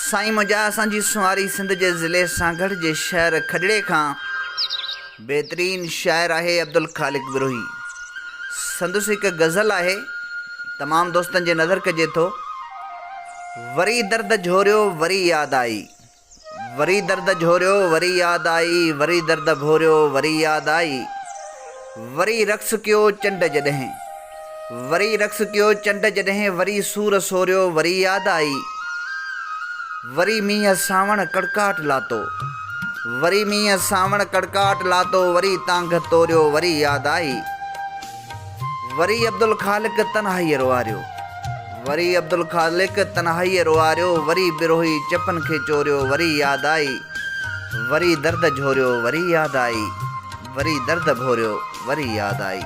साईं मुंहिंजा असांजी सुवारी सिंध जे ज़िले सागड़ जे शहर खजड़े खां बेहतरीन शाइर आहे अब्दुल ख़ालिक विरोही। संदसि हिकु गज़ल आहे, तमाम दोस्तन जे नज़र कजे थो। वरी दर्द झोरियो वरी याद आई, वरी दर्द झोरियो वरी याद आई, वरी दर्द भोरियो वरी याद आई। वरी रक्स कयो चंड जॾहिं, वरी रक्स कयो चंड जॾहिं, वरी सूर सोरियो वरी याद आई। वरी मींहं सावण कड़काट लातो, वरी मींहं सावण कड़काट लातो, वरी तांघ तोरियो वरी याद आई। वरी अब्दुल ख़ालिक तन्हाई रोआरियो, वरी अब्दुल ख़ालिक तन्हाई रोआरियो, वरी विरोही चपन खे चोरियो वरी याद आई। वरी दर्द झोरियो वरी याद आई, वरी दर्द भोरियो वरी याद आई।